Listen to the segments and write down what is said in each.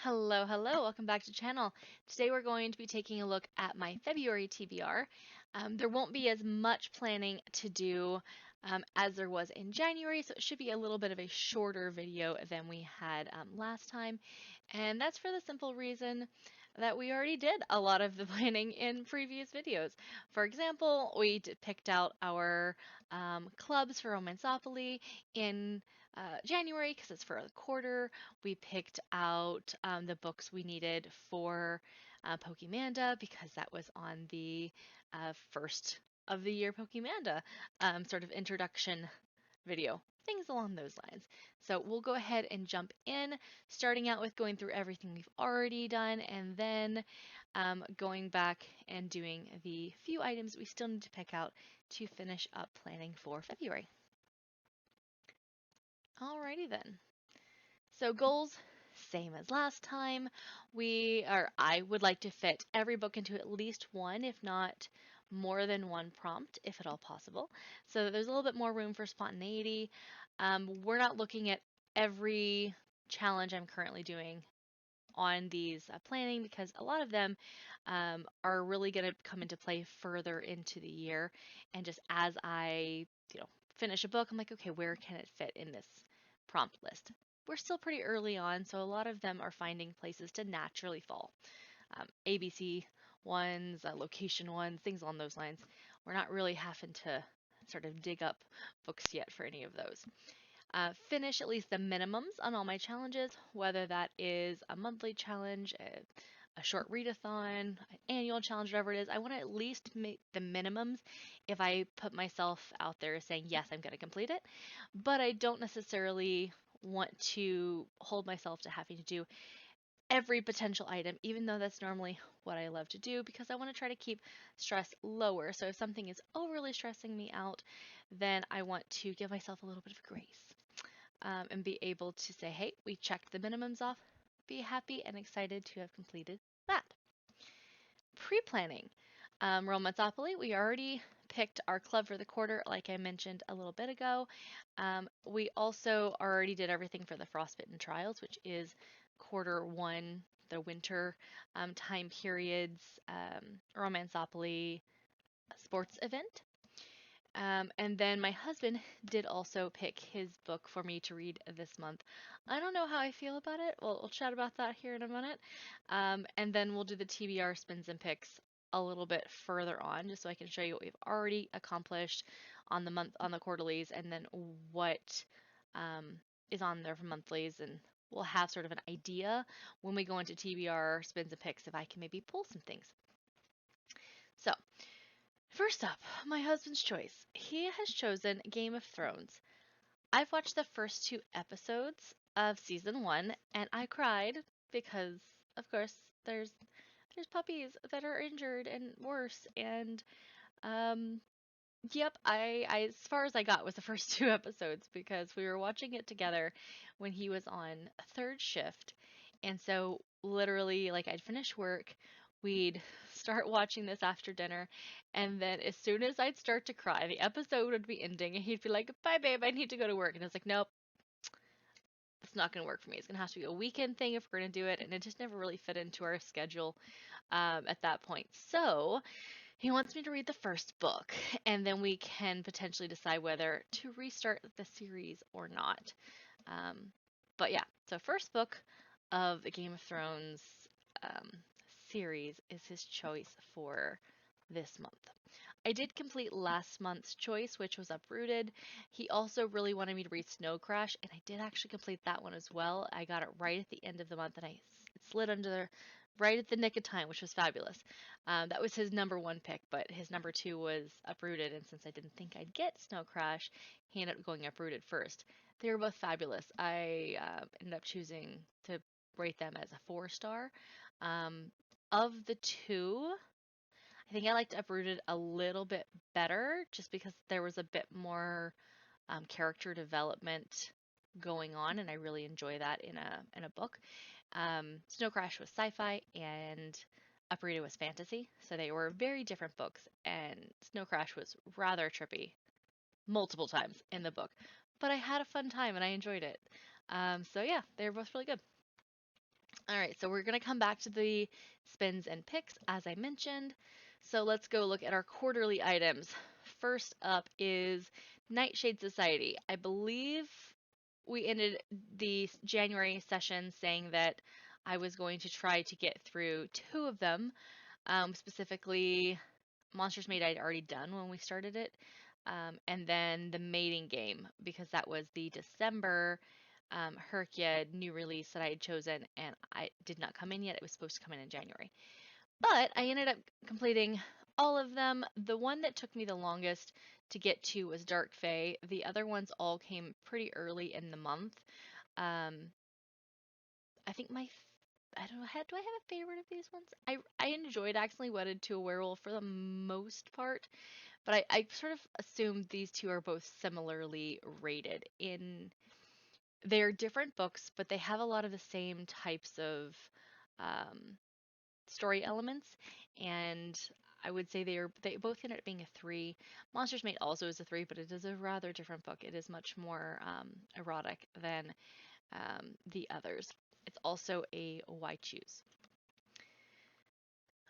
Hello, hello, welcome back to the channel. Today we're going to be taking a look at my February TBR. There won't be as much planning to do as there was in January, so it should be a little bit of a shorter video than we had last time. And that's for the simple reason that we already did a lot of the planning in previous videos. For example, we picked out our clubs for Romanceopoly in January because it's for the quarter. We picked out the books we needed for Pokemanda because that was on the first of the year Pokemanda sort of introduction video, things along those lines. So we'll go ahead and jump in, starting out with going through everything we've already done and then going back and doing the few items we still need to pick out to finish up planning for February. Alrighty then. So goals, same as last time. I would like to fit every book into at least one, if not more than one prompt, if at all possible. So there's a little bit more room for spontaneity. We're not looking at every challenge I'm currently doing on these planning because a lot of them are really going to come into play further into the year. And just as I finish a book, I'm like, okay, where can it fit in this prompt list? We're still pretty early on, so a lot of them are finding places to naturally fall. ABC ones, location ones, things along those lines. We're not really having to sort of dig up books yet for any of those. Finish at least the minimums on all my challenges, whether that is a monthly challenge, a short readathon, an annual challenge, whatever it is. I want to at least make the minimums if I put myself out there saying, yes, I'm going to complete it. But I don't necessarily want to hold myself to having to do every potential item, even though that's normally what I love to do because I want to try to keep stress lower. So if something is overly stressing me out, then I want to give myself a little bit of grace and be able to say, hey, we checked the minimums off, be happy and excited to have completed that. Pre-planning. Romanceopoly, we already picked our club for the quarter, like I mentioned a little bit ago. We also already did everything for the Frostbitten Trials, which is quarter one, the winter time periods, Romanceopoly sports event. And then my husband did also pick his book for me to read this month. I don't know how I feel about it. We'll chat about that here in a minute. And then we'll do the TBR spins and picks a little bit further on, just so I can show you what we've already accomplished on the quarterlies, and then what is on there for monthlies, and we'll have sort of an idea when we go into TBR spins and picks if I can maybe pull some things. So first up, my husband's choice. He has chosen Game of Thrones. I've watched the first two episodes of season one and I cried because, of course, there's puppies that are injured and worse. And yep, as far as I got was the first two episodes because we were watching it together when he was on third shift. And so literally, like I'd finish work, we'd start watching this after dinner, and then as soon as I'd start to cry, the episode would be ending, and he'd be like, "Bye, babe, I need to go to work." And I was like, "Nope, it's not going to work for me. It's going to have to be a weekend thing if we're going to do it." And it just never really fit into our schedule at that point. So he wants me to read the first book, and then we can potentially decide whether to restart the series or not. Um, but yeah, so first book of the Game of Thrones um, series is his choice for this month. I did complete last month's choice, which was Uprooted. He also really wanted me to read Snow Crash, and I did actually complete that one as well. I got it right at the end of the month, and it slid under the right at the nick of time, which was fabulous. That was his number one pick, but his number two was Uprooted, and since I didn't think I'd get Snow Crash, he ended up going Uprooted first. They were both fabulous. I ended up choosing to rate them as a 4-star. Of the two, I think I liked Uprooted a little bit better just because there was a bit more character development going on, and I really enjoy that in a book. Snow Crash was sci-fi, and Uprooted was fantasy, so they were very different books. And Snow Crash was rather trippy, multiple times in the book, but I had a fun time and I enjoyed it. So yeah, they were both really good. All right, so we're going to come back to the spins and picks as I mentioned. So let's go look at our quarterly items. First up is Nightshade Society. I believe we ended the January session saying that I was going to try to get through two of them, specifically Monsters Made I'd already done when we started it, and then the mating game because that was the December Herkia new release that I had chosen, and I did not come in yet. It was supposed to come in January, but I ended up completing all of them. The one that took me the longest to get to was Dark Fae. The other ones all came pretty early in the month. Um, I think I don't know. Do I have a favorite of these ones? I enjoyed Accidentally Wedded to a Werewolf for the most part, but I sort of assumed these two are both similarly rated. They're different books, but they have a lot of the same types of um, story elements, and I would say they both ended up being a three. Monsters Mate also is a three, but it is a rather different book. It is much more erotic than the others. It's also a why choose.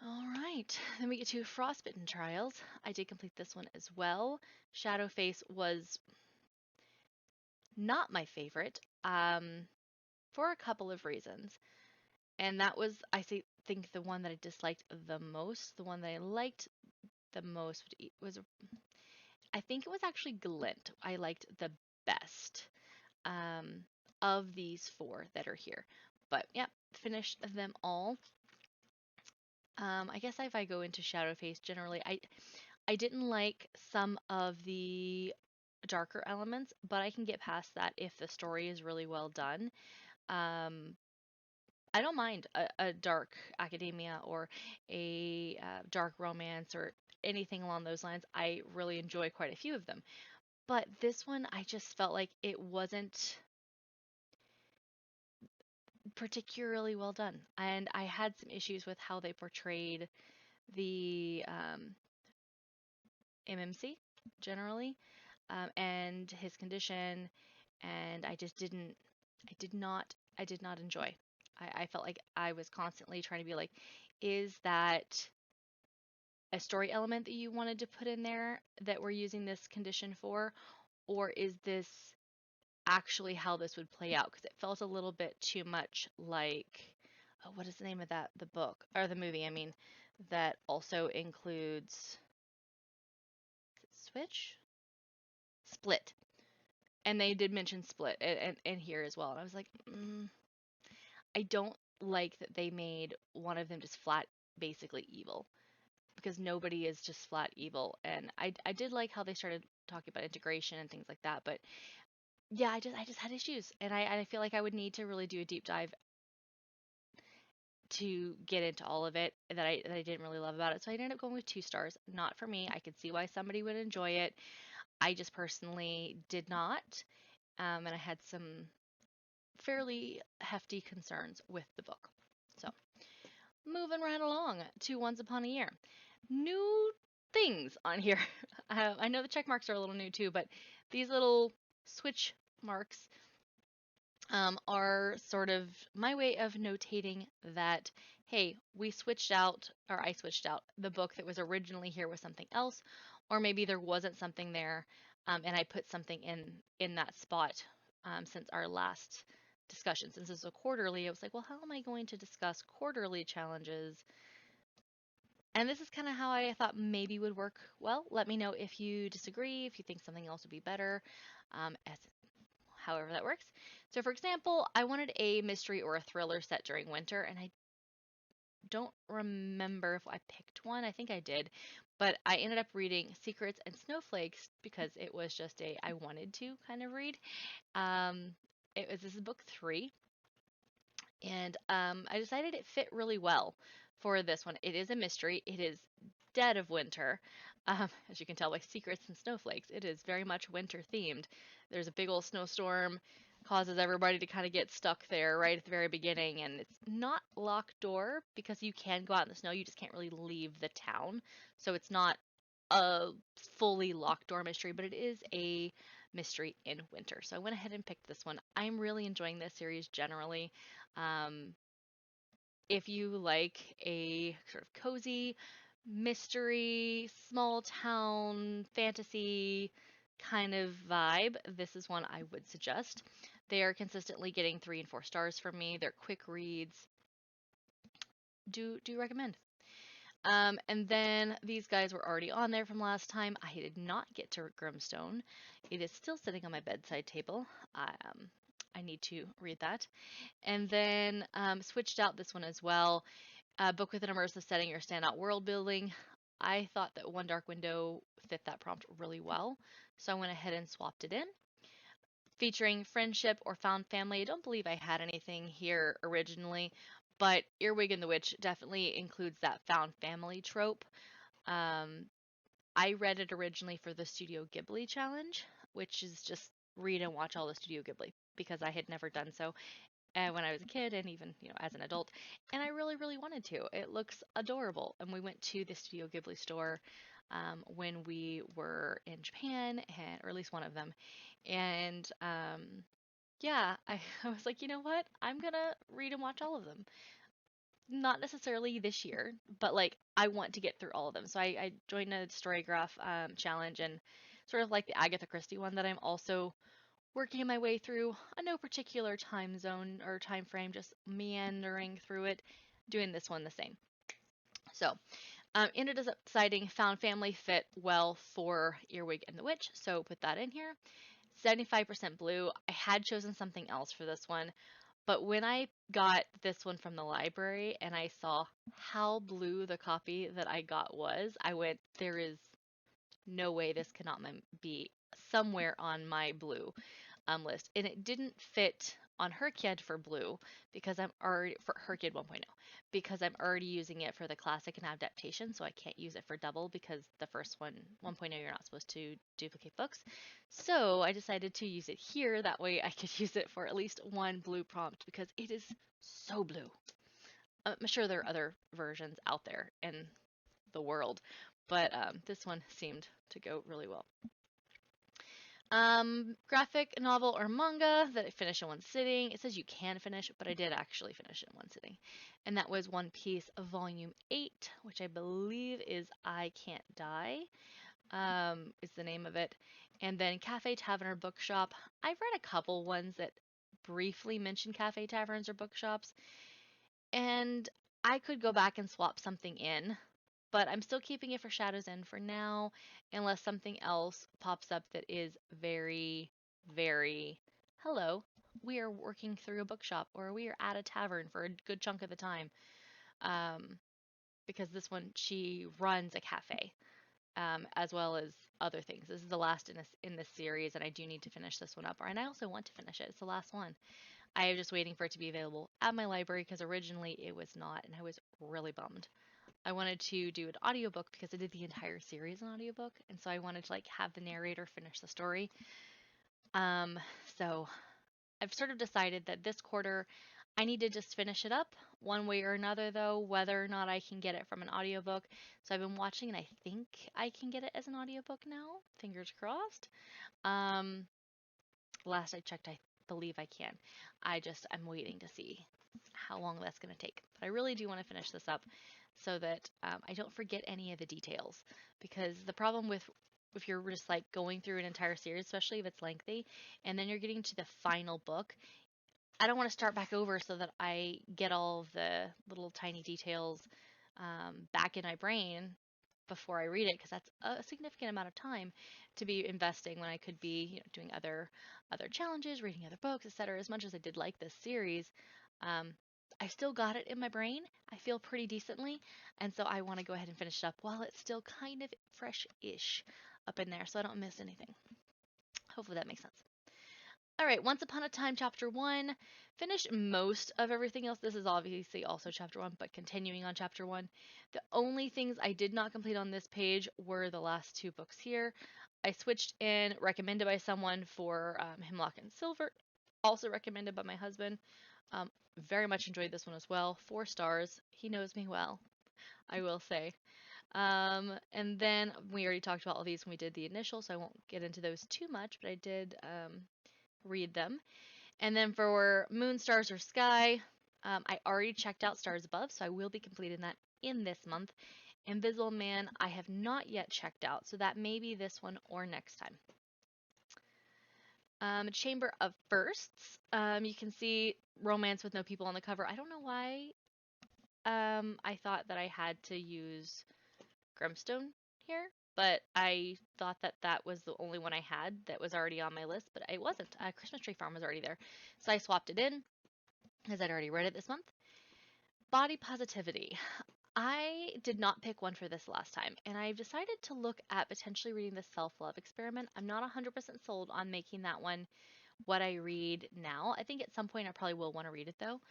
All right, then we get to Frostbitten Trials. I did complete this one as well. Shadowface was not my favorite for a couple of reasons. And that was, think the one that I disliked the most. The one that I liked the most was, I think it was actually Glint. I liked the best um, of these four that are here. But yeah, finished them all. I guess if I go into Shadowface, generally, I didn't like some of the darker elements, but I can get past that if the story is really well done. Um, I don't mind a dark academia or a dark romance or anything along those lines. I really enjoy quite a few of them. But this one, I just felt like it wasn't particularly well done. And I had some issues with how they portrayed the MMC generally, and his condition. And I did not enjoy. I felt like I was constantly trying to be like, is that a story element that you wanted to put in there that we're using this condition for, or is this actually how this would play out? Because it felt a little bit too much like, oh, what is the name of the book or the movie? I mean, that also includes Switch, Split, and they did mention Split and here as well, and I was like, I don't like that they made one of them just flat, basically evil because nobody is just flat evil. And I did like how they started talking about integration and things like that. But yeah, I just had issues, and I feel like I would need to really do a deep dive to get into all of it that I didn't really love about it. So I ended up going with 2 stars. Not for me. I could see why somebody would enjoy it. I just personally did not, and I had some fairly hefty concerns with the book. So moving right along to Once Upon a Year. New things on here. I know the check marks are a little new too, but these little switch marks are sort of my way of notating that, hey, we switched out, or I switched out the book that was originally here with something else, or maybe there wasn't something there, and I put something in that spot since our last discussion. Since this is a quarterly, I was like, well, how am I going to discuss quarterly challenges? And this is kind of how I thought maybe would work well. Let me know if you disagree, if you think something else would be better, as however that works. So, for example, I wanted a mystery or a thriller set during winter, and I don't remember if I picked one. I think I did, but I ended up reading Secrets and Snowflakes because it was just a I wanted to kind of read. Um, this is book 3, and I decided it fit really well for this one. It is a mystery. It is dead of winter. As you can tell by Secrets and Snowflakes, it is very much winter themed. There's a big old snowstorm, causes everybody to kind of get stuck there right at the very beginning, and it's not locked door because you can go out in the snow. You just can't really leave the town, so it's not a fully locked door mystery, but it is a mystery in winter. So I went ahead and picked this one. I'm really enjoying this series generally. Um, if you like a sort of cozy mystery, small town fantasy kind of vibe, this is one I would suggest. They are consistently getting 3 and 4 stars from me. They're quick reads. Do recommend. And then these guys were already on there from last time. I did not get to Grimstone. It is still sitting on my bedside table. I need to read that. And then switched out this one as well. A book with an immersive setting or standout world building. I thought that One Dark Window fit that prompt really well, so I went ahead and swapped it in. Featuring friendship or found family. I don't believe I had anything here originally, but Earwig and the Witch definitely includes that found family trope. Um, I read it originally for the Studio Ghibli challenge, which is just read and watch all the Studio Ghibli because I had never done so when I was a kid and even as an adult, and I really really wanted to. It looks adorable, and we went to the Studio Ghibli store when we were in Japan, and or at least one of them, and yeah, I was like, you know what? I'm gonna read and watch all of them. Not necessarily this year, but like I want to get through all of them. So I joined a Storygraph challenge and sort of like the Agatha Christie one that I'm also working my way through a no particular time zone or time frame, just meandering through it, doing this one the same. So ended up deciding found family fit well for Earwig and the Witch, so put that in here. 75% blue. I had chosen something else for this one, but when I got this one from the library and I saw how blue the copy that I got was, I went, there is no way this cannot be somewhere on my blue list. And it didn't fit on her kid for blue because I'm already for her kid 1.0 because I'm already using it for the classic and adaptation, so I can't use it for double because the first one 1.0 you're not supposed to duplicate books. So I decided to use it here. That way I could use it for at least one blue prompt because it is so blue. I'm sure there are other versions out there in the world, but this one seemed to go really well. Graphic novel or manga that I finished in one sitting. It says you can finish, but I did actually finish it in one sitting. And that was One Piece Volume 8, which I believe is I Can't Die, is the name of it. And then Cafe Tavern or Bookshop. I've read a couple ones that briefly mention cafe taverns or bookshops, and I could go back and swap something in, but I'm still keeping it for Shadows End for now, unless something else pops up that is very, very, hello, we are working through a bookshop or we are at a tavern for a good chunk of the time. Um, because this one, she runs a cafe, as well as other things. This is the last in this series, and I do need to finish this one up. And I also want to finish it. It's the last one. I am just waiting for it to be available at my library because originally it was not, and I was really bummed. I wanted to do an audiobook because I did the entire series in audiobook, and so I wanted to like have the narrator finish the story. Um, so I've sort of decided that this quarter I need to just finish it up one way or another though, whether or not I can get it from an audiobook. So I've been watching and I think I can get it as an audiobook now. Fingers crossed. Um, last I checked, I believe I can. I'm waiting to see how long that's going to take. But I really do want to finish this up so that I don't forget any of the details. Because the problem with if you're just like going through an entire series, especially if it's lengthy, and then you're getting to the final book, I don't want to start back over so that I get all of the little tiny details back in my brain before I read it, because that's a significant amount of time to be investing when I could be, doing other challenges, reading other books, etc. As much as I did like this series, um, I still got it in my brain. I feel pretty decently, and so I want to go ahead and finish it up while it's still kind of fresh-ish up in there, so I don't miss anything. Hopefully that makes sense. All right, Once Upon a Time, Chapter 1. Finished most of everything else. This is obviously also Chapter 1, but continuing on Chapter 1. The only things I did not complete on this page were the last 2 books here. I switched in recommended by someone for Hemlock and Silver, also recommended by my husband. Very much enjoyed this one as well. 4 stars. He knows me well, I will say. And then we already talked about all these when we did the initial, so I won't get into those too much, but I did read them. And then for Moon, Stars, or Sky, I already checked out Stars Above, so I will be completing that in this month. Invisible Man, I have not yet checked out, so that may be this one or next time. Chamber of Firsts. You can see romance with no people on the cover. I don't know why I thought that I had to use Grimstone here, but I thought that that was the only one I had that was already on my list, but it wasn't. Christmas Tree Farm was already there. So I swapped it in because I'd already read it this month. Body Positivity. I did not pick one for this last time, and I've decided to look at potentially reading the Self-Love Experiment. I'm not 100% sold on making that one what I read now. I think at some point I probably will want to read it though,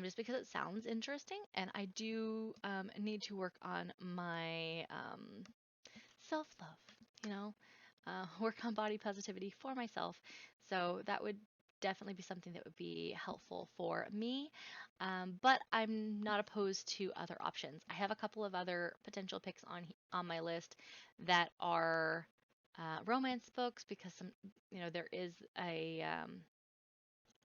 just because it sounds interesting, and I do need to work on my self-love, you know, work on body positivity for myself. So that would definitely be something that would be helpful for me. But I'm not opposed to other options. I have a couple of other potential picks on my list that are romance books because there is a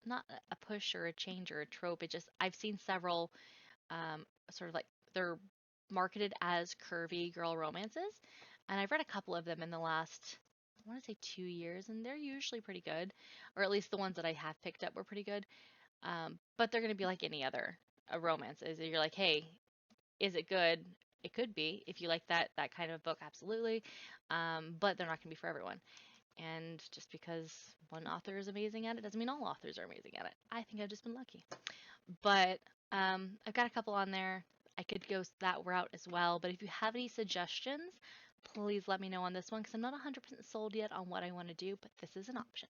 not a push or a change or a trope. It just I've seen several sort of like they're marketed as curvy girl romances, and I've read a couple of them in the last I want to say 2 years, and they're usually pretty good, or at least the ones that I have picked up were pretty good. But they're going to be like any other romance. Is you're like, hey, is it good? It could be if you like that kind of book, absolutely. But they're not going to be for everyone. And just because one author is amazing at it doesn't mean all authors are amazing at it. I think I've just been lucky. But I've got a couple on there. I could go that route as well. But if you have any suggestions, please let me know on this one because I'm not 100% sold yet on what I want to do, but this is an option.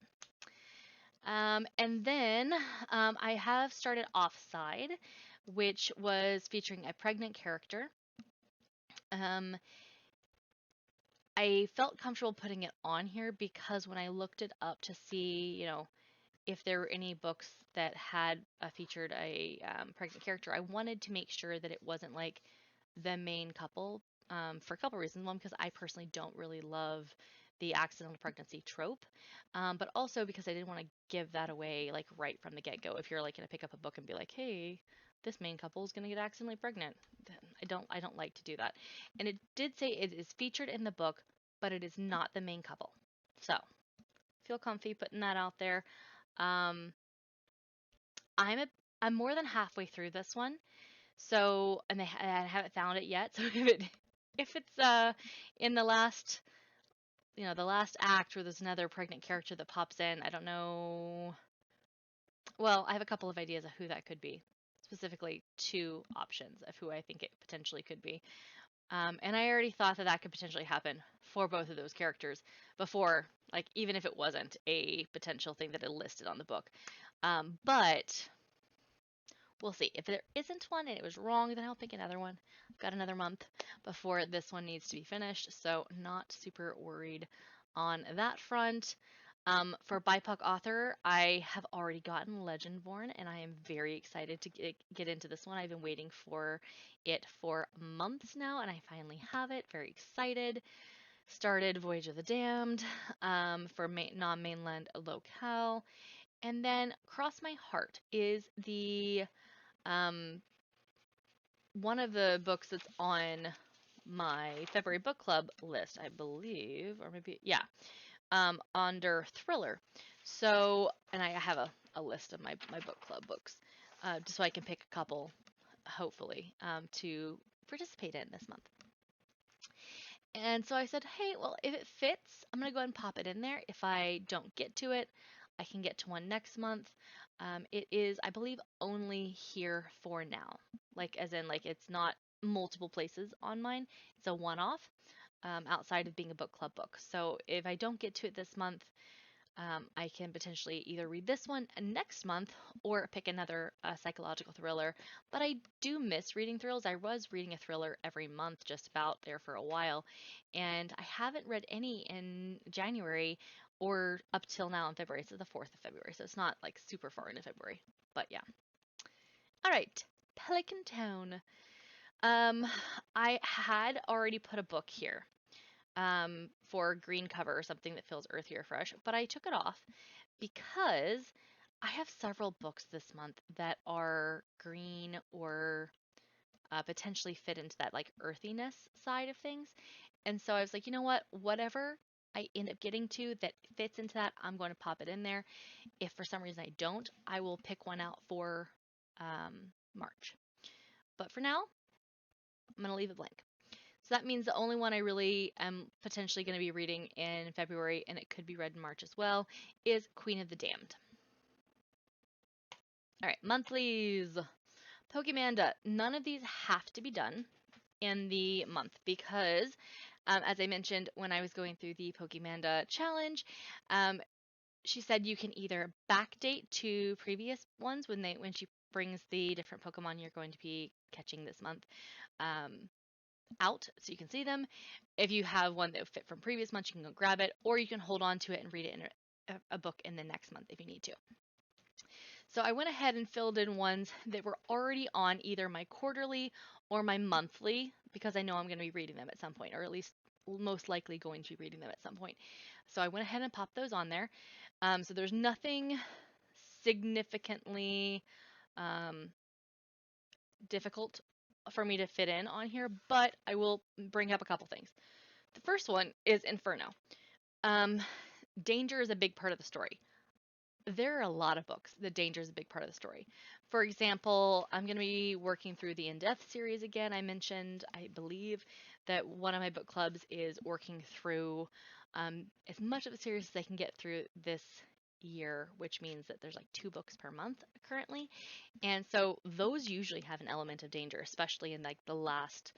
And then I have started Offside, which was featuring a pregnant character. Um, I felt comfortable putting it on here because when I looked it up to see, if there were any books that had featured a pregnant character, I wanted to make sure that it wasn't like the main couple for a couple reasons. One, because I personally don't really love the accidental pregnancy trope, but also because I didn't want to give that away like right from the get-go. If you're like going to pick up a book and be like, hey, this main couple is going to get accidentally pregnant, I don't like to do that. And it did say it is featured in the book, but it is not the main couple. So feel comfy putting that out there. Um, I'm a, I'm more than halfway through this one, so I haven't found it yet. So if it's in the last act where there's another pregnant character that pops in, I don't know. Well, I have a couple of ideas of who that could be, specifically two options of who I think it potentially could be. And I already thought that could potentially happen for both of those characters before, like even if it wasn't a potential thing that it listed on the book. But we'll see. If there isn't one and it was wrong, then I'll pick another one. I've got another month before this one needs to be finished, so not super worried on that front. For BIPOC author, I have already gotten Legendborn, and I am very excited to get into this one. I've been waiting for it for months now, and I finally have it. Very excited. Started Voyage of the Damned for non-mainland locale. And then Cross My Heart is the um, one of the books that's on my February book club list, I believe, or maybe, yeah, under thriller. So, and I have a list of my book club books, just so I can pick a couple, hopefully, to participate in this month. And so I said, hey, well, if it fits, I'm going to go ahead and pop it in there. If I don't get to it, I can get to one next month. It is, I believe, only here for now. Like, as in, like, it's not multiple places on mine. It's a one-off outside of being a book club book. So if I don't get to it this month, I can potentially either read this one next month or pick another psychological thriller. But I do miss reading thrills. I was reading a thriller every month just about there for a while, and I haven't read any in January or up till now in February. So the 4th of February. So it's not like super far into February. But yeah. All right. Pelican Town. Um, I had already put a book here for green cover or something that feels earthy or fresh, but I took it off because I have several books this month that are green or potentially fit into that like earthiness side of things. And so I was like, you know what? Whatever I end up getting to that fits into that, I'm going to pop it in there. If for some reason I don't, I will pick one out for March. But for now, I'm going to leave it blank. So that means the only one I really am potentially going to be reading in February, and it could be read in March as well, is Queen of the Damned. All right, monthlies. Pokemanda. None of these have to be done in the month because, as I mentioned when I was going through the Pokemanda challenge, she said you can either backdate to previous ones when she brings the different Pokemon you're going to be catching this month out so you can see them. If you have one that would fit from previous months, you can go grab it, or you can hold on to it and read it in a book in the next month if you need to. So I went ahead and filled in ones that were already on either my quarterly or my monthly because I know I'm going to be reading them at some point, or at least most likely going to be reading them at some point. So I went ahead and popped those on there. So there's nothing significantly um, difficult for me to fit in on here, but I will bring up a couple things. The first one is Inferno. Danger is a big part of the story. There are a lot of books that danger is a big part of the story. For example, I'm going to be working through the In Death series again. I mentioned, I believe, that one of my book clubs is working through as much of the series as they can get through this year, which means that there's like 2 books per month currently. And so those usually have an element of danger, especially in like the last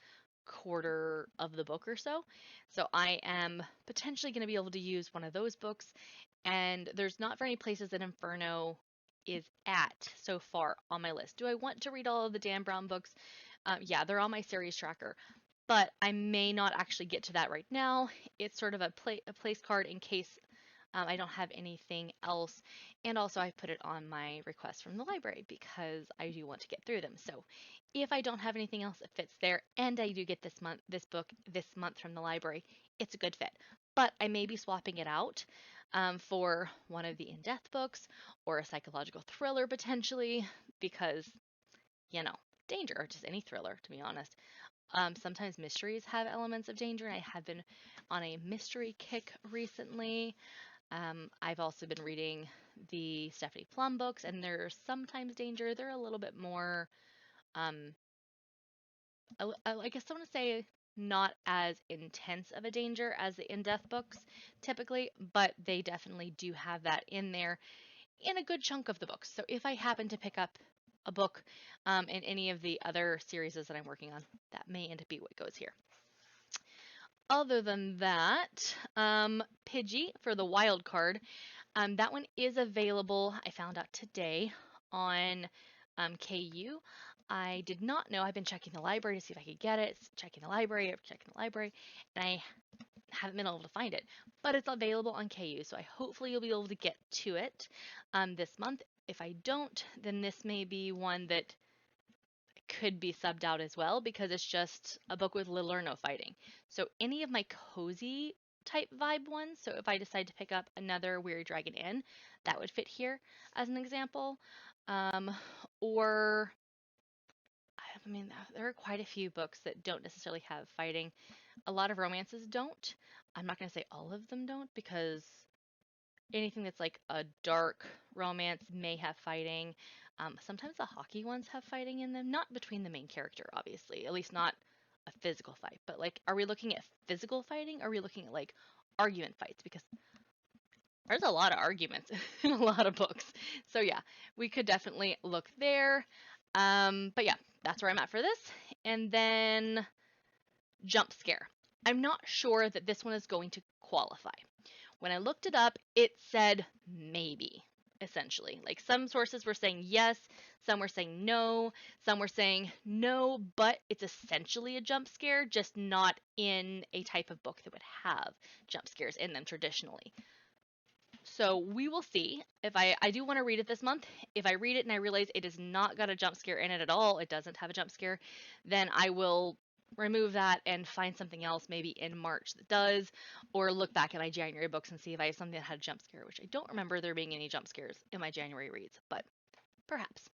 quarter of the book or so. So I am potentially going to be able to use one of those books, and there's not very many places that Inferno is at so far on my list. Do I want to read all of the Dan Brown books? Yeah, they're on my series tracker, but I may not actually get to that right now. It's sort of a place card in case I don't have anything else. And also I put it on my request from the library because I do want to get through them. So if I don't have anything else that fits there and I do get this book this month from the library, it's a good fit. But I may be swapping it out for one of the in-depth books or a psychological thriller potentially because, you know, danger, or just any thriller, to be honest. Sometimes mysteries have elements of danger, and I have been on a mystery kick recently. I've also been reading the Stephanie Plum books, and there's sometimes danger. They're a little bit more, um, I guess I want to say not as intense of a danger as the in-depth books typically, but they definitely do have that in there in a good chunk of the books. So if I happen to pick up a book in any of the other series that I'm working on, that may end up being what goes here. Other than that, Pidgey for the wild card, that one is available, I found out today, on KU. I did not know. I've been checking the library to see if I could get it, checking the library, and I haven't been able to find it. But it's available on KU, so I hopefully you'll be able to get to it this month. If I don't, then this may be one that could be subbed out as well because it's just a book with little or no fighting. So any of my cozy type vibe ones, so if I decide to pick up another Weary Dragon Inn, that would fit here as an example. Or, I mean, there are quite a few books that don't necessarily have fighting. A lot of romances don't. I'm not going to say all of them don't because anything that's like a dark romance may have fighting. Sometimes the hockey ones have fighting in them, not between the main character, obviously, at least not a physical fight. But like, are we looking at physical fighting? Or are we looking at like argument fights? Because there's a lot of arguments in a lot of books. So yeah, we could definitely look there. But yeah, that's where I'm at for this. And then jump scare. I'm not sure that this one is going to qualify. When I looked it up, it said maybe, essentially. Like some sources were saying yes, some were saying no, some were saying no, but it's essentially a jump scare, just not in a type of book that would have jump scares in them traditionally. So we will see. If I do want to read it this month. If I read it and I realize it has not got a jump scare in it at all, it doesn't have a jump scare, then I will remove that and find something else maybe in March that does, or look back at my January books and see if I have something that had a jump scare, which I don't remember there being any jump scares in my January reads, but perhaps.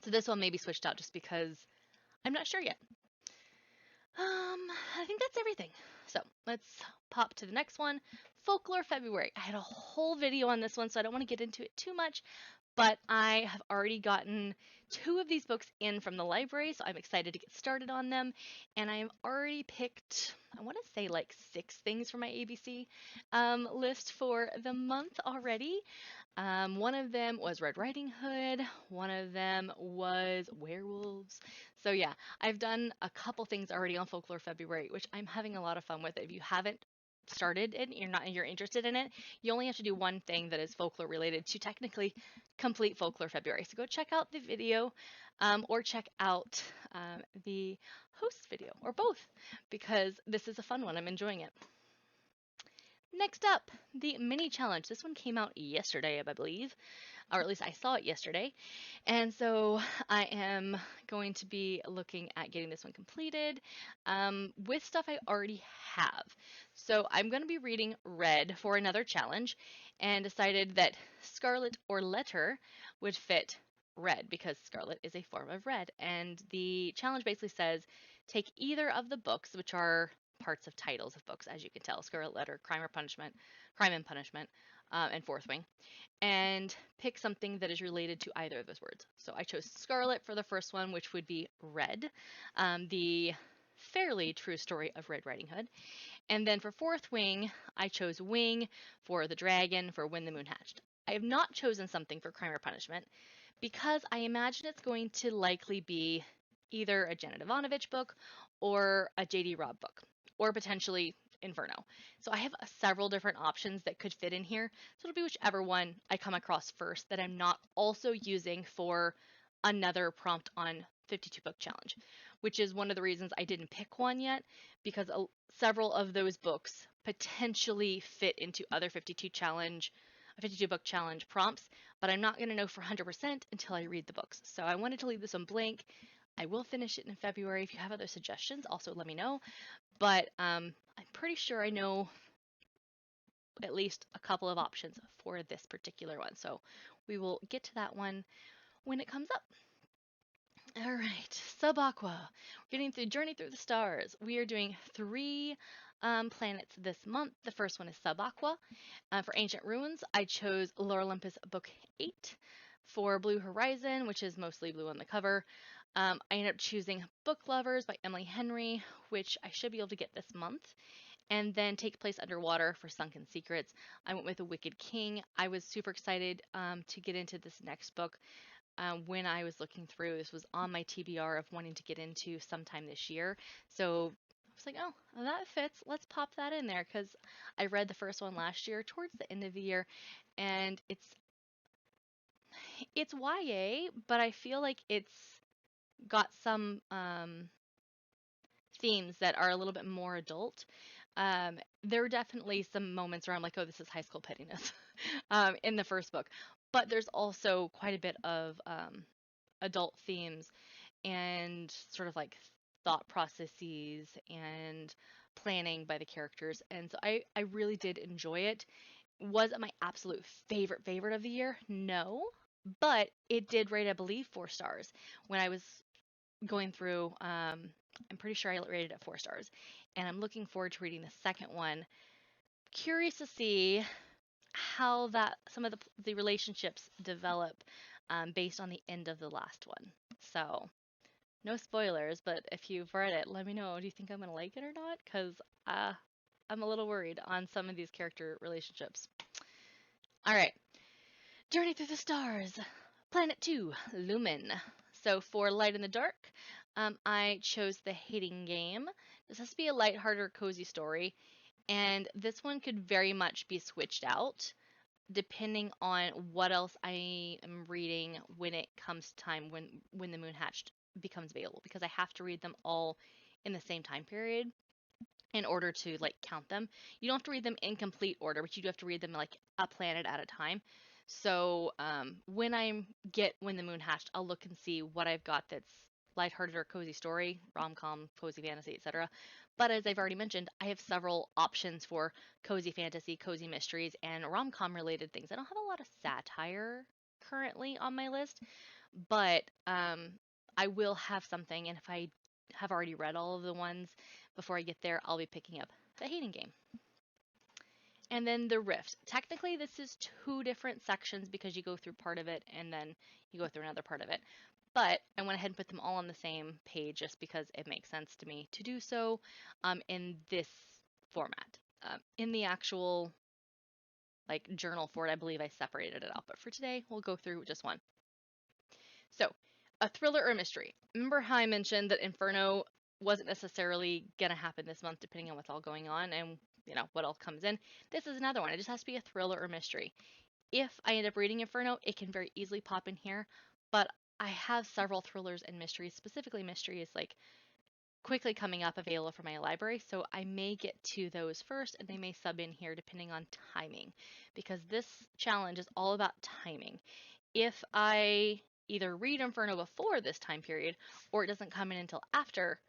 So this one may be switched out just because I'm not sure yet. I think that's everything. So let's pop to the next one. Folklore February. I had a whole video on this one, so I don't want to get into it too much, but I have already gotten 2 of these books in from the library, so I'm excited to get started on them. And I've already picked, I want to say like 6 things for my ABC list for the month already. One of them was Red Riding Hood. One of them was werewolves. So yeah, I've done a couple things already on Folklore February, which I'm having a lot of fun with. If you haven't started it, you're interested in it, you only have to do one thing that is folklore related to technically complete Folklore February. So go check out the video, or check out the host video, or both, because this is a fun one. I'm enjoying it. Next up, the mini challenge. This one came out yesterday, I believe, or at least I saw it yesterday. And so I am going to be looking at getting this one completed with stuff I already have. So I'm going to be reading Red for another challenge and decided that Scarlet or Letter would fit Red because Scarlet is a form of red. And the challenge basically says take either of the books, which are parts of titles of books, as you can tell: Scarlet Letter, Crime and Punishment, and Fourth Wing, and pick something that is related to either of those words. So I chose Scarlet for the first one, which would be Red, the fairly true story of Red Riding Hood. And then for Fourth Wing, I chose Wing for the dragon for When the Moon Hatched. I have not chosen something for Crime or Punishment because I imagine it's going to likely be either a Janet Ivanovich book or a J.D. Robb book, or potentially Inferno. So I have several different options that could fit in here. So it'll be whichever one I come across first that I'm not also using for another prompt on 52 book challenge, which is one of the reasons I didn't pick one yet, because several of those books potentially fit into other 52 book challenge prompts, but I'm not going to know for 100% until I read the books. So I wanted to leave this one blank. I will finish it in February. If you have other suggestions, also let me know. But I'm pretty sure I know at least a couple of options for this particular one. So we will get to that one when it comes up. All right, Subaqua. We're getting through Journey Through the Stars. We are doing 3 planets this month. The first one is Subaqua. For Ancient Ruins, I chose Lore Olympus Book 8. For Blue Horizon, which is mostly blue on the cover, I ended up choosing Book Lovers by Emily Henry, which I should be able to get this month. And then Take Place Underwater for Sunken Secrets. I went with A Wicked King. I was super excited to get into this next book. When I was looking through, this was on my TBR of wanting to get into sometime this year. So I was like, oh, that fits. Let's pop that in there, because I read the first one last year towards the end of the year, and it's YA, but I feel like it's got some themes that are a little bit more adult. There are definitely some moments where I'm like, oh, this is high school pettiness in the first book. But there's also quite a bit of adult themes and sort of like thought processes and planning by the characters. And so I really did enjoy it. Was it my absolute favorite of the year? No. But it did rate, I believe, 4 stars when I was going through. I'm pretty sure I rated it 4 stars, and I'm looking forward to reading the second one. Curious to see how that some of the relationships develop based on the end of the last one. So no spoilers, but if you've read it, let me know. Do you think I'm gonna like it or not? Because I'm a little worried on some of these character relationships. All right, Journey Through the Stars, Planet 2, Lumen. So for Light in the Dark, I chose The Hating Game. This has to be a lighthearted, cozy story, and this one could very much be switched out depending on what else I am reading when it comes time when the Moon Hatched becomes available, because I have to read them all in the same time period in order to like count them. You don't have to read them in complete order, but you do have to read them like a planet at a time. So when I get When the Moon Hatched, I'll look and see what I've got that's lighthearted or cozy story, rom-com, cozy fantasy, etc. But as I've already mentioned, I have several options for cozy fantasy, cozy mysteries, and rom-com related things. I don't have a lot of satire currently on my list, but I will have something, and if I have already read all of the ones before I get there, I'll be picking up The Hating Game. And then The Rift. Technically, this is two different sections because you go through part of it and then you go through another part of it. But I went ahead and put them all on the same page just because it makes sense to me to do so in this format. In the actual like journal for it, I believe I separated it out. But for today, we'll go through just one. So, a thriller or a mystery. Remember how I mentioned that Inferno wasn't necessarily going to happen this month, depending on what's all going on and what all comes in. This is another one. It just has to be a thriller or mystery. If I end up reading Inferno, it can very easily pop in here. But I have several thrillers and mysteries, specifically mysteries like quickly coming up available for my library. So I may get to those first and they may sub in here depending on timing, because this challenge is all about timing. If I either read Inferno before this time period or it doesn't come in until after,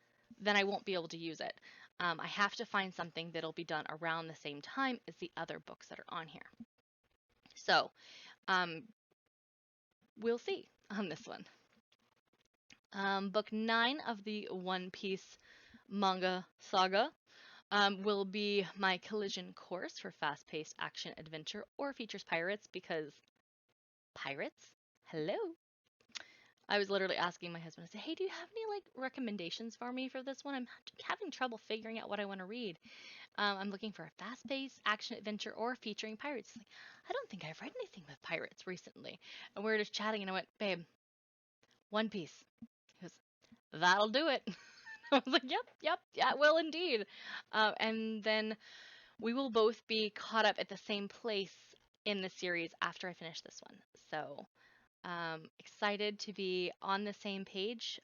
then I won't be able to use it. I have to find something that'll be done around the same time as the other books that are on here. So we'll see on this one. Book 9 of the One Piece manga saga will be my collision course for fast-paced action adventure or features pirates, because pirates? Hello. I was literally asking my husband, I said, hey, do you have any like recommendations for me for this one? I'm having trouble figuring out what I want to read. I'm looking for a fast-paced action adventure or featuring pirates. He's like, I don't think I've read anything with pirates recently. And we were just chatting and I went, babe, One Piece. He goes, that'll do it. I was like, yep, yeah, it will indeed. And then we will both be caught up at the same place in the series after I finish this one. So excited to be on the same page.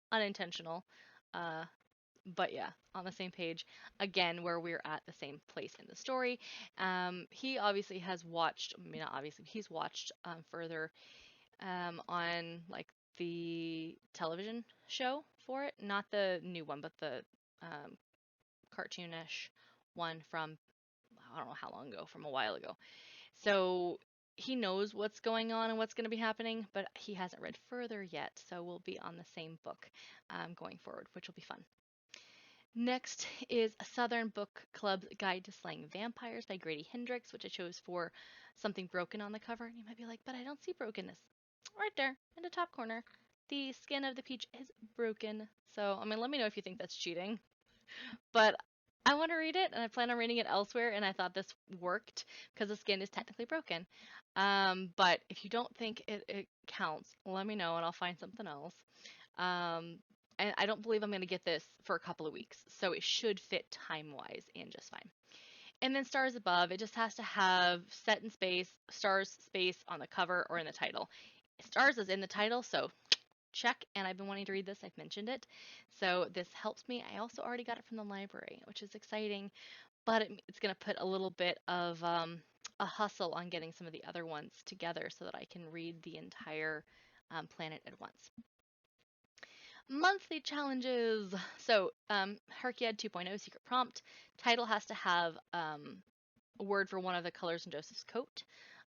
Unintentional. But yeah, on the same page again, where we're at the same place in the story. He obviously has watched, I mean, not obviously, he's watched further on like the television show for it, not the new one, but the cartoonish one from I don't know how long ago, from a while ago. So he knows what's going on and what's going to be happening, but he hasn't read further yet. So we'll be on the same book going forward, which will be fun. Next is Southern Book Club's Guide to Slaying Vampires by Grady Hendrix, which I chose for Something Broken on the cover. And you might be like, but I don't see brokenness. Right there in the top corner. The skin of the peach is broken. So, I mean, let me know if you think that's cheating. But I want to read it, and I plan on reading it elsewhere, and I thought this worked because the skin is technically broken. But if you don't think it counts, let me know, and I'll find something else. And I don't believe I'm going to get this for a couple of weeks, so it should fit time-wise in just fine. And then Stars Above, it just has to have set in space, stars space on the cover or in the title. Stars is in the title, so check. And I've been wanting to read this. I've mentioned it. So this helps me. I also already got it from the library, which is exciting, but it's going to put a little bit of a hustle on getting some of the other ones together so that I can read the entire planet at once. Monthly challenges. So, Herkiad 2.0 secret prompt. Title has to have a word for one of the colors in Joseph's coat.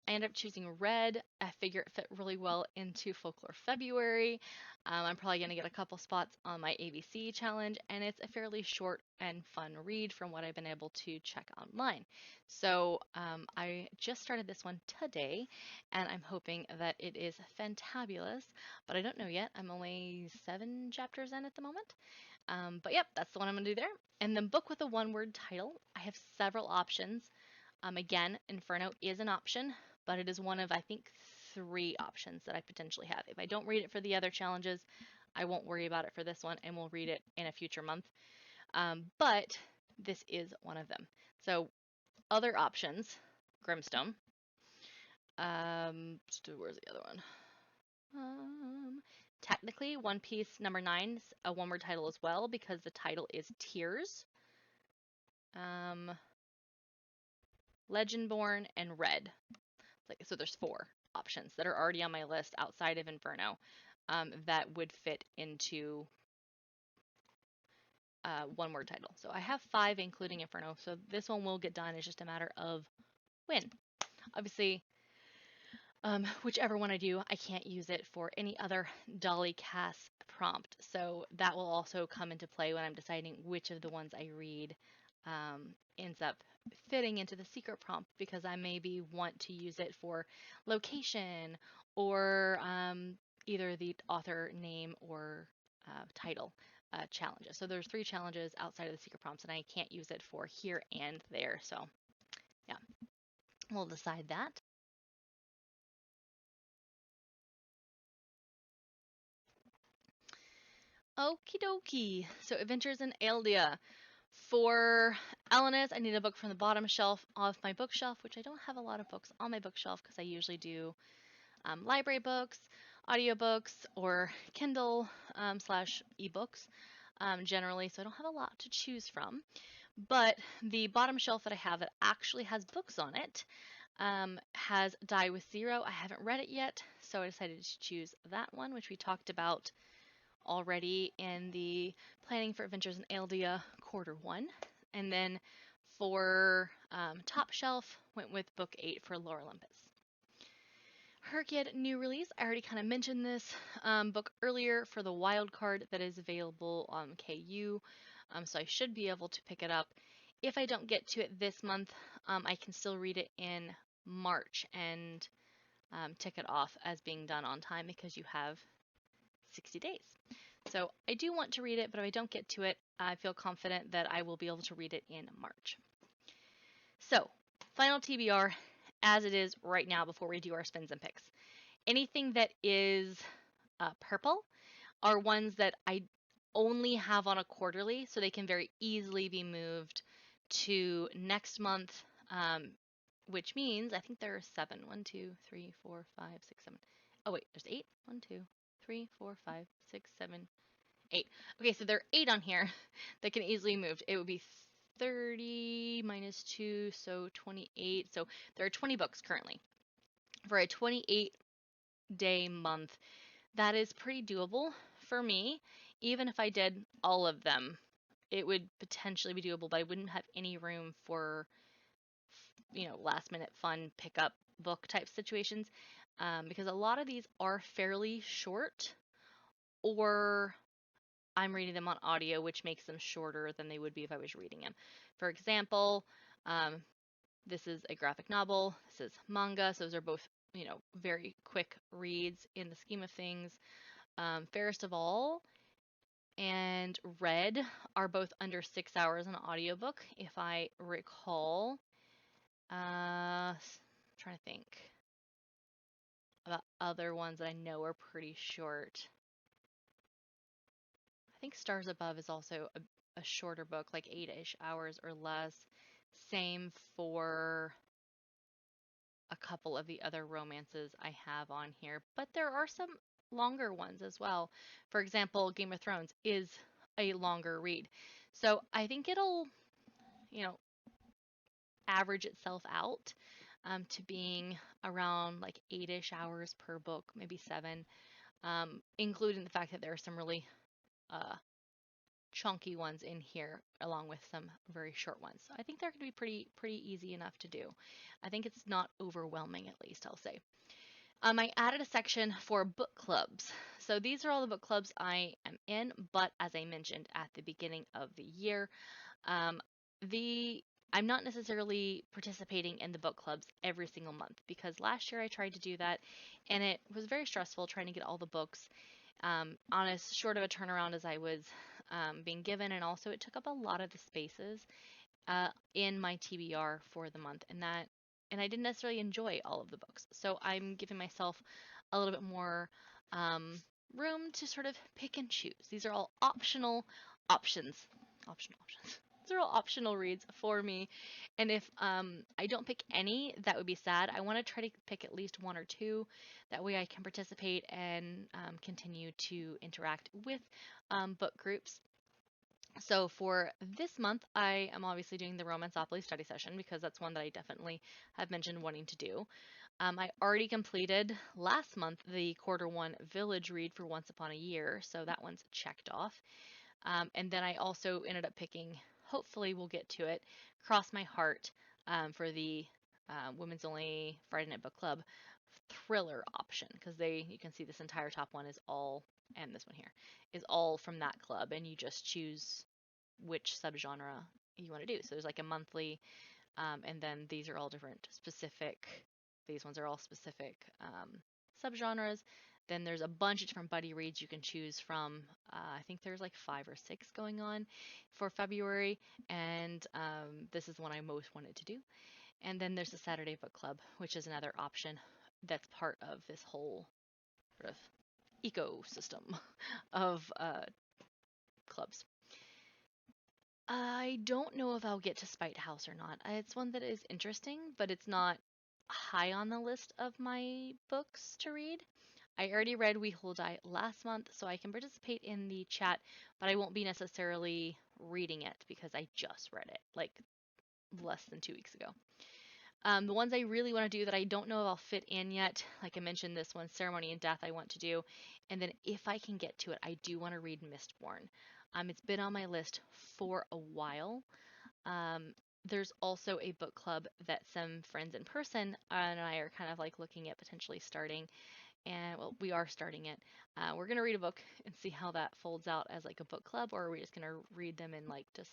I ended up choosing red. I figure it fit really well into Folklore February. I'm probably going to get a couple spots on my ABC challenge, and it's a fairly short and fun read from what I've been able to check online. So I just started this one today, and I'm hoping that it is fantabulous, but I don't know yet. I'm only 7 chapters in at the moment. But yep, that's the one I'm going to do there. And then book with a one-word title. I have several options. Again, Inferno is an option, but it is one of, I think, 3 options that I potentially have. If I don't read it for the other challenges, I won't worry about it for this one, and we'll read it in a future month. But this is one of them. So other options, Grimstone. Where's the other one? Technically, One Piece number 9 is a one-word title as well, because the title is Tears. Legendborn and Red. So there's 4 options that are already on my list outside of Inferno. that would fit into one word title. So I have 5, including Inferno. So this one will get done. It's just a matter of when. Obviously, whichever one I do, I can't use it for any other Dolly Cass prompt. So that will also come into play when I'm deciding which of the ones I read ends up fitting into the secret prompt, because I maybe want to use it for location or either the author name or title challenges. So there's 3 challenges outside of the secret prompts, and I can't use it for here and there. So yeah, we'll decide that. Okie dokie. So Adventures in Eldia. For Elenis, I need a book from the bottom shelf of my bookshelf, which I don't have a lot of books on my bookshelf because I usually do library books, audiobooks, or Kindle slash ebooks generally, so I don't have a lot to choose from. But the bottom shelf that I have that actually has books on it has Die with Zero. I haven't read it yet, so I decided to choose that one, which we talked about already in the Planning for Adventures in Eldia Quarter 1. And then for top shelf, went with book 8 for Lore Olympus. Herkid new release. I already kind of mentioned this book earlier for the wild card that is available on KU. So I should be able to pick it up. If I don't get to it this month, I can still read it in March and tick it off as being done on time because you have 60 days. So I do want to read it, but if I don't get to it, I feel confident that I will be able to read it in March. So, final TBR as it is right now before we do our spins and picks. Anything that is purple are ones that I only have on a quarterly, so they can very easily be moved to next month, which means I think there are 7. 1, 2, 3, 4, 5, 6, 7. Oh wait, there's 8. 1, 2, 3, 4, 5, 6, 7, 8. Okay, so there are 8 on here that can easily be moved. It would be 30 minus 2, so 28. So there are 20 books currently. For a 28-day month, that is pretty doable for me. Even if I did all of them, it would potentially be doable, but I wouldn't have any room for, last minute fun pickup book type situations, because a lot of these are fairly short, or I'm reading them on audio, which makes them shorter than they would be if I was reading them. For example, this is a graphic novel. This is manga. So those are both, very quick reads in the scheme of things. Fairest of All and Red are both under 6 hours on audiobook, if I recall. I'm trying to think about other ones that I know are pretty short. I think Stars Above is also a shorter book, like 8-ish hours or less. Same for a couple of the other romances I have on here, but there are some longer ones as well. For example, Game of Thrones is a longer read. So I think it'll, average itself out to being around like 8-ish hours per book, maybe 7, including the fact that there are some really chunky ones in here along with some very short ones. So I think they're going to be pretty easy enough to do. I think it's not overwhelming, at least I'll say. I added a section for book clubs. So these are all the book clubs I am in, but as I mentioned at the beginning of the year, I'm not necessarily participating in the book clubs every single month, because last year I tried to do that and it was very stressful trying to get all the books on as short of a turnaround as I was being given, and also it took up a lot of the spaces in my TBR for the month, and I didn't necessarily enjoy all of the books. So I'm giving myself a little bit more room to sort of pick and choose. These are all optional options. Optional options. These are all optional reads for me. And if I don't pick any, that would be sad. I want to try to pick at least 1 or 2. That way I can participate and continue to interact with book groups. So for this month, I am obviously doing the Romanceopoly study session because that's one that I definitely have mentioned wanting to do. I already completed last month the quarter one village read for Once Upon a Year, so that one's checked off. And then I also ended up picking, hopefully we'll get to it, Cross My Heart for the Women's Only Friday Night Book Club thriller option, because you can see this entire top one is all, and this one here, is all from that club, and you just choose which subgenre you want to do. So there's like a monthly, and then these are all different specific, these ones are all specific subgenres. Then there's a bunch of different buddy reads you can choose from. I think there's like 5 or 6 going on for February, and this is the one I most wanted to do. And then there's the Saturday Book Club, which is another option that's part of this whole sort of ecosystem of clubs. I don't know if I'll get to Spite House or not. It's one that is interesting, but it's not high on the list of my books to read. I already read We Will Die last month, so I can participate in the chat, but I won't be necessarily reading it because I just read it like less than 2 weeks ago. The ones I really want to do that I don't know if I'll fit in yet, like I mentioned, this one, Ceremony and Death, I want to do. And then if I can get to it, I do want to read Mistborn. It's been on my list for a while. There's also a book club that some friends in person and I are kind of like looking at potentially starting. And well, we are starting it. We're going to read a book and see how that folds out as like a book club, or are we just going to read them and like just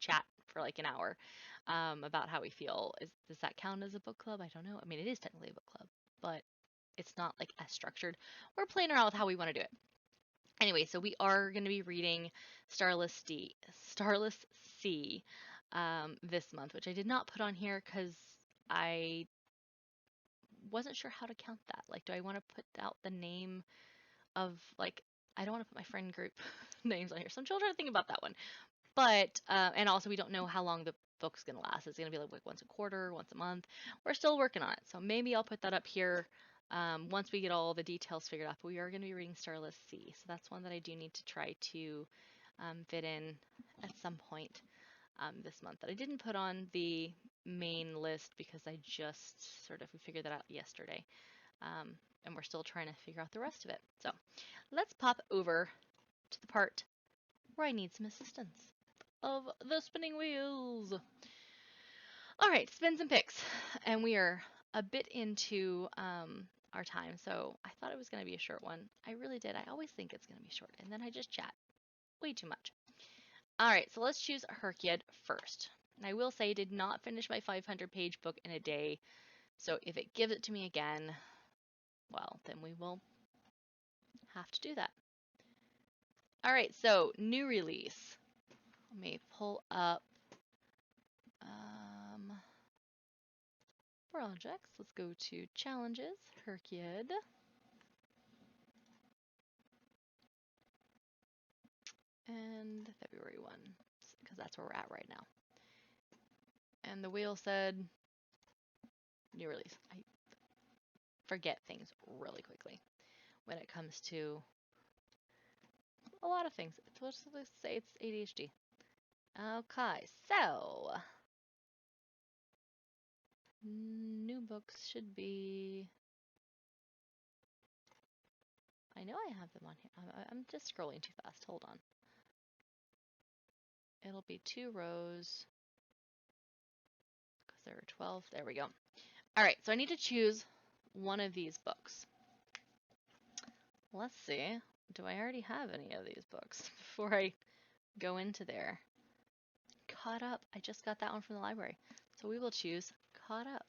chat for like an hour about how we feel. Does that count as a book club? I don't know. I mean, it is technically a book club, but it's not like as structured. We're playing around with how we want to do it. Anyway, so we are going to be reading Starless Sea this month, which I did not put on here because I wasn't sure how to count that. Like, do I want to put out the name of, like, I don't want to put my friend group names on here. So I'm still trying to think about that one. But, and also we don't know how long the book's going to last. It's going to be like once a quarter, once a month. We're still working on it. So maybe I'll put that up here once we get all the details figured out. But we are going to be reading Starless Sea. So that's one that I do need to try to fit in at some point this month that I didn't put on the main list because I just sort of, we figured that out yesterday. And we're still trying to figure out the rest of it. So let's pop over to the part where I need some assistance of the spinning wheels. All right, spins and picks. And we are a bit into our time, so I thought it was going to be a short one. I really did. I always think it's going to be short, and then I just chat way too much. All right, so let's choose Herkyed first. And I will say I did not finish my 500-page book in a day, so if it gives it to me again, well, then we will have to do that. All right, so new release. Let me pull up projects. Let's go to challenges, Herkyed. And February 1, because that's where we're at right now. And the wheel said new release. I forget things really quickly when it comes to a lot of things. Let's say it's ADHD. Okay, so new books should be. I know I have them on here. I'm just scrolling too fast. Hold on. It'll be 2 rows because there are 12. There we go. All right, so I need to choose one of these books. Let's see. Do I already have any of these books before I go into there? Caught Up. I just got that one from the library. So we will choose Caught Up.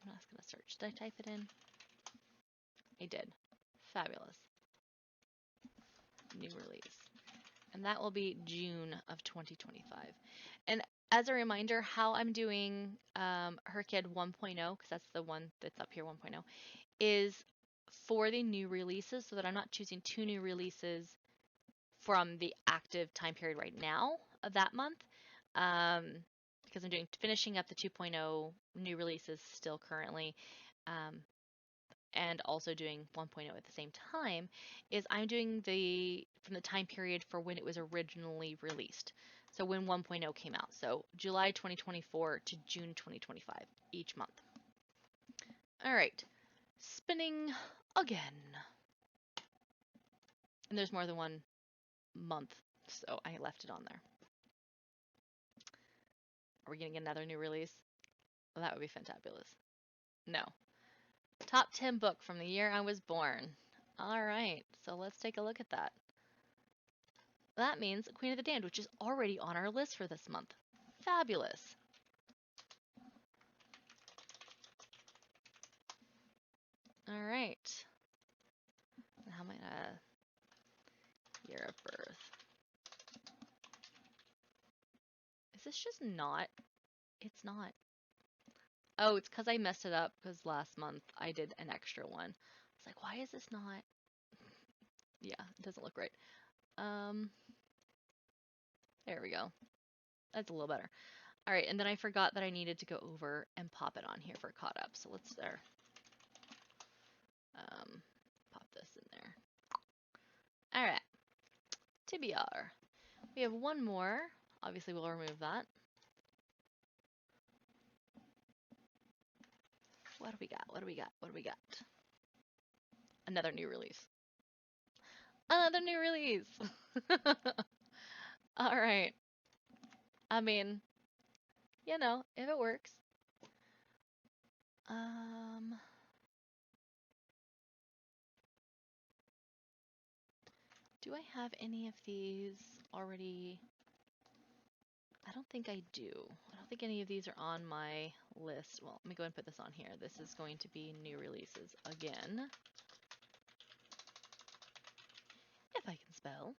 I'm not going to search. Did I type it in? I did. Fabulous. New release. And that will be June of 2025. And as a reminder, how I'm doing Herkyed 1.0, because that's the one that's up here, 1.0, is for the new releases, so that I'm not choosing 2 new releases from the active time period right now of that month, because I'm finishing up the 2.0 new releases still currently, and also doing 1.0 at the same time, is I'm doing from the time period for when it was originally released. So when 1.0 came out. So July 2024 to June 2025 each month. All right. Spinning again. And there's more than one month, so I left it on there. Are we getting another new release? Well, that would be fantabulous. No. Top 10 book from the year I was born. All right, so let's take a look at that. That means Queen of the Damned, which is already on our list for this month. Fabulous. All right. How am I year of birth? Is this just not? It's not. Oh, it's because I messed it up because last month I did an extra one. It's like, why is this not? Yeah, it doesn't look right. There we go. That's a little better. All right, and then I forgot that I needed to go over and pop it on here for caught up. So let's there. Pop this in there. All right, TBR. We have one more. Obviously, we'll remove that. What do we got? What do we got? What do we got? Another new release. Another new release. All right. I mean, you know, if it works. Do I have any of these already? I don't think I do. I don't think any of these are on my list. Well, let me go ahead and put this on here. This is going to be new releases again. If I can spell.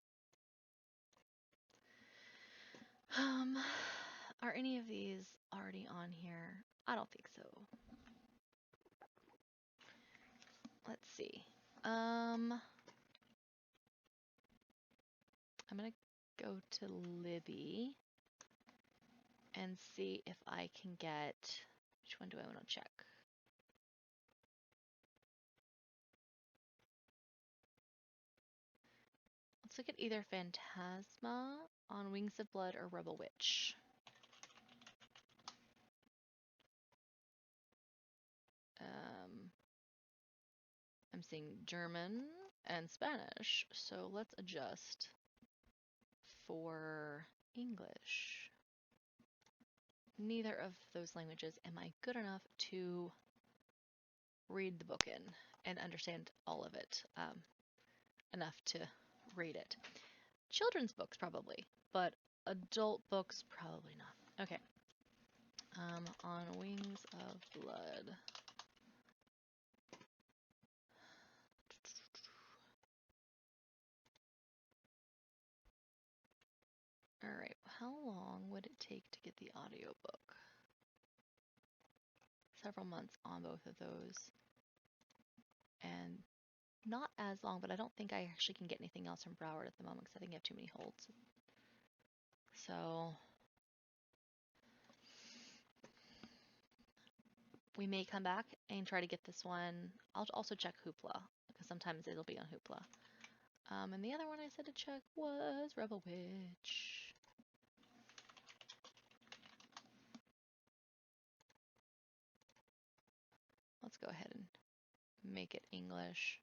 Are any of these already on here? I don't think so. Let's see. I'm gonna go to Libby and see if I can get, which one do I want to check? Let's look at either Phantasma on Wings of Blood or Rebel Witch. I'm seeing German and Spanish, so let's adjust for English. Neither of those languages am I good enough to read the book in and understand all of it enough to read it. Children's books probably, but adult books probably not. Okay. On Wings of Blood. Alright, how long would it take to get the audiobook? Several months on both of those. And not as long, but I don't think I actually can get anything else from Broward at the moment because I think I have too many holds. So we may come back and try to get this one. I'll also check Hoopla because sometimes it'll be on Hoopla. And the other one I said to check was Rebel Witch. Let's go ahead and make it English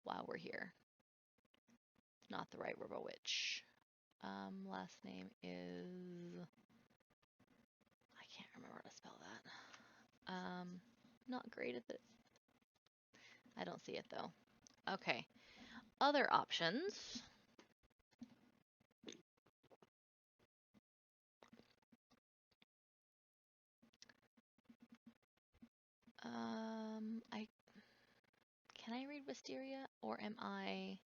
while we're here. Not the right Rebel Witch. Last name is, I can't remember how to spell that. Not great at this. I don't see it though. Okay. Other options. Can I read Wisteria, or am I?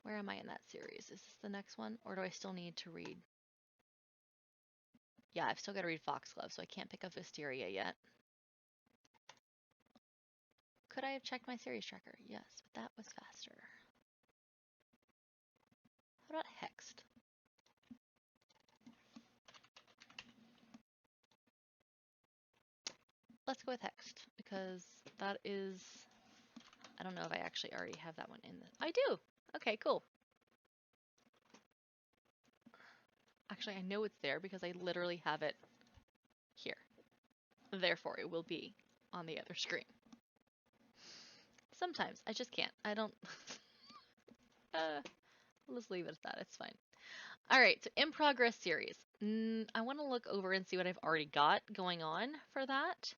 Where am I in that series? Is this the next one, or do I still need to read? Yeah, I've still got to read Foxglove, so I can't pick up Wisteria yet. Could I have checked my series tracker? Yes, but that was faster. How about Hexed? Let's go with Hexed, because that is, I don't know if I actually already have that one in the, I do! Okay, cool. Actually, I know it's there because I literally have it here. Therefore, it will be on the other screen. Sometimes I just can't. I don't. Let's leave it at that. It's fine. All right, so in progress series. I want to look over and see what I've already got going on for that.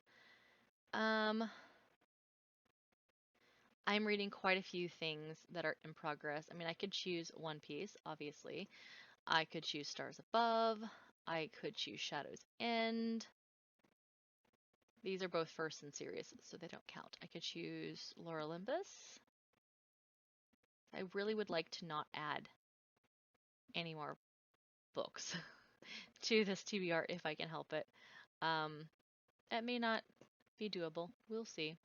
I'm reading quite a few things that are in progress. I mean, I could choose One Piece, obviously. I could choose Stars Above. I could choose Shadow's End. These are both first in series, so they don't count. I could choose Lore Olympus. I really would like to not add any more books to this TBR if I can help it. It may not be doable. We'll see.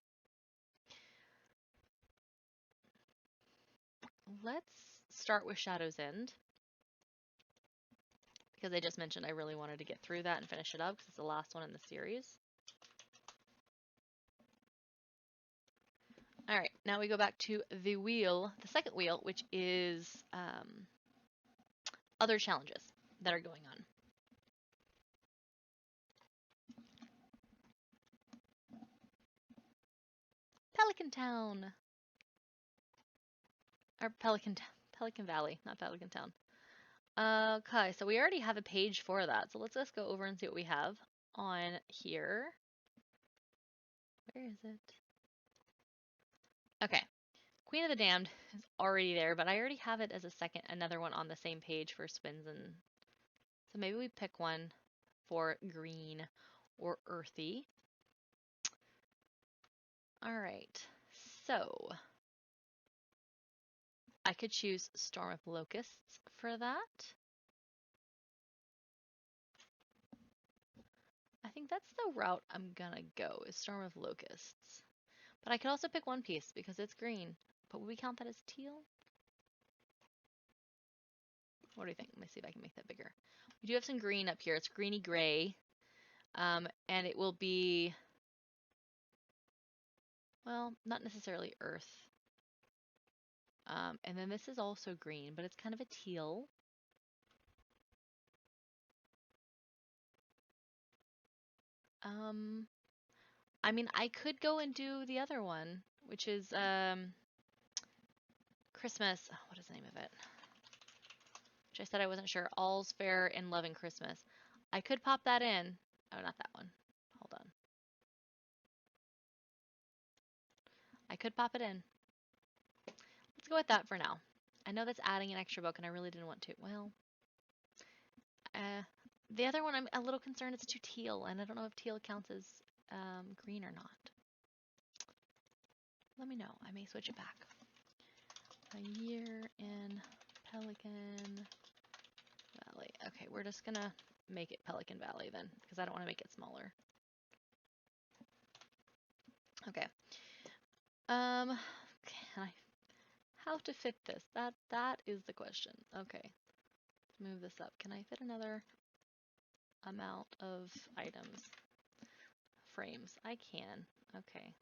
Let's start with Shadow's End, because I just mentioned I really wanted to get through that and finish it up because it's the last one in the series. All right, now we go back to the wheel, the second wheel, which is other challenges that are going on. Pelican Town. Or Pelican Valley, not Pelican Town. Okay, so we already have a page for that. So let's just go over and see what we have on here. Where is it? Okay. Queen of the Damned is already there, but I already have it as another one on the same page for spins, and so maybe we pick one for green or earthy. All right, so I could choose Storm of Locusts for that. I think that's the route I'm gonna go, is Storm of Locusts. But I could also pick One Piece because it's green. But would we count that as teal? What do you think? Let me see if I can make that bigger. We do have some green up here. It's greeny gray. And it will be, well, not necessarily earth. And then this is also green, but it's kind of a teal. I mean, I could go and do the other one, which is Christmas. Oh, what is the name of it? Which I said I wasn't sure. All's Fair in Love and Christmas. I could pop that in. Oh, not that one. Hold on. I could pop it in. Let's go with that for now. I know that's adding an extra book, and I really didn't want to. Well, the other one I'm a little concerned it's too teal, and I don't know if teal counts as green or not. Let me know. I may switch it back. A year in Pelican Valley. Okay, we're just gonna make it Pelican Valley then, because I don't want to make it smaller. Okay. How to fit this? That is the question. Okay. Let's move this up. Can I fit another amount of items? Frames. I can. Okay.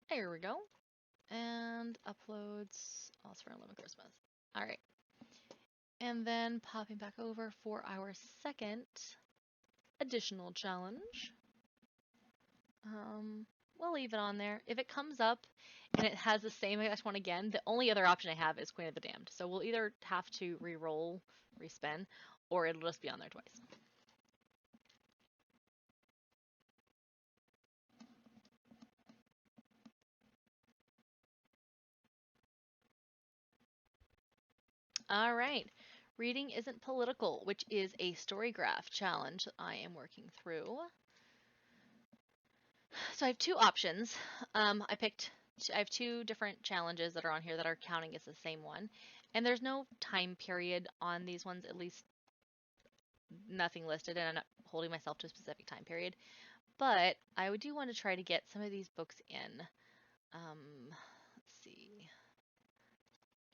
There we go. And uploads also for 11 Christmas. All right. And then popping back over for our second additional challenge. We'll leave it on there. If it comes up and it has the same exact one again, the only other option I have is Queen of the Damned. So we'll either have to re-roll, respin, or it'll just be on there twice. All right. Reading Isn't Political, which is a story graph challenge that I am working through. So I have two options. I have two different challenges that are on here that are counting as the same one. And there's no time period on these ones, at least nothing listed, and I'm not holding myself to a specific time period. But I do want to try to get some of these books in. Let's see.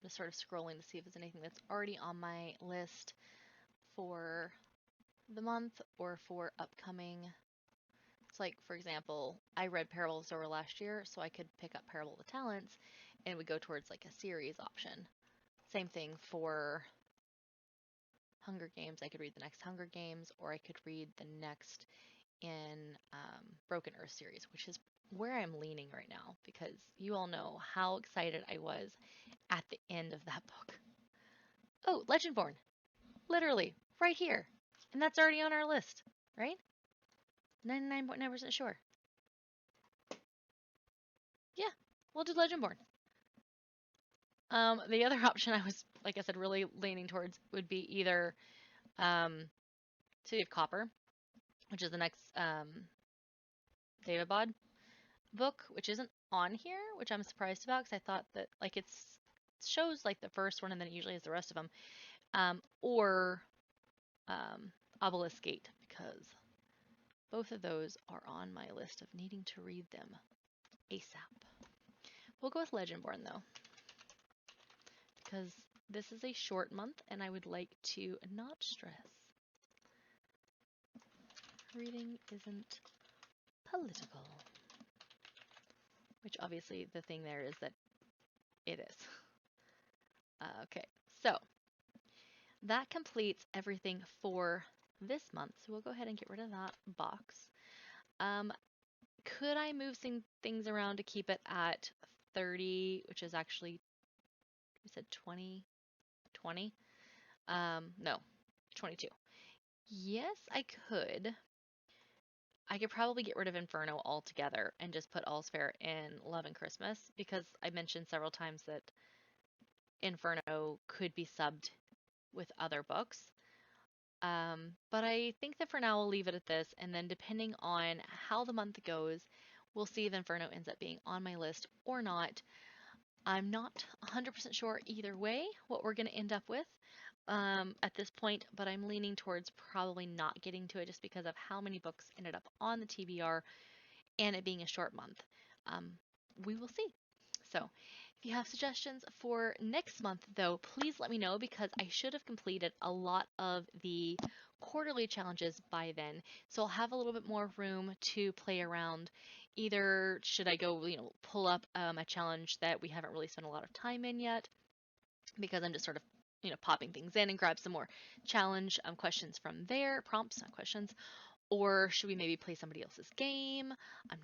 I'm just sort of scrolling to see if there's anything that's already on my list for the month or for upcoming. It's like, for example, I read Parable of Zorro last year, so I could pick up Parable of the Talents and it would go towards like a series option. Same thing for Hunger Games. I could read the next Hunger Games, or I could read the next in Broken Earth series, which is where I'm leaning right now because you all know how excited I was at the end of that book. Oh, Legendborn. Literally, right here. And that's already on our list, right? 99.9% sure. Yeah, we'll do Legendborn. The other option I was, like I said, really leaning towards would be either City of Copper, which is the next David Bod book, which isn't on here, which I'm surprised about because I thought that like it shows like the first one and then it usually has the rest of them, or Obelisk Gate because both of those are on my list of needing to read them ASAP. We'll go with Legendborn though, because this is a short month and I would like to not stress. Reading isn't political. Which obviously the thing there is that it is. Okay, so that completes everything for this month. So we'll go ahead and get rid of that box. Could I move some things around to keep it at 30, which is actually, we said 20? 20? No, 22. Yes, I could. I could probably get rid of Inferno altogether and just put All's Fair in Love and Christmas because I mentioned several times that Inferno could be subbed with other books. But I think that for now we'll leave it at this, and then depending on how the month goes, we'll see if Inferno ends up being on my list or not. I'm not 100% sure either way what we're going to end up with at this point, but I'm leaning towards probably not getting to it just because of how many books ended up on the TBR and it being a short month. We will see. So if you have suggestions for next month, though, please let me know because I should have completed a lot of the quarterly challenges by then. So I'll have a little bit more room to play around. Either should I go, pull up a challenge that we haven't really spent a lot of time in yet because I'm just sort of, popping things in and grab some more challenge questions from there, prompts, not questions. Or should we maybe play somebody else's game? I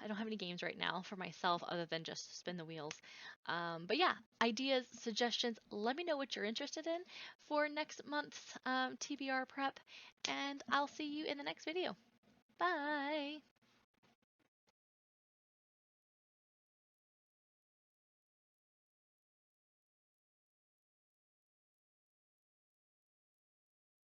don't have any games right now for myself other than just spin the wheels. But yeah, ideas, suggestions, let me know what you're interested in for next month's TBR prep, and I'll see you in the next video. Bye!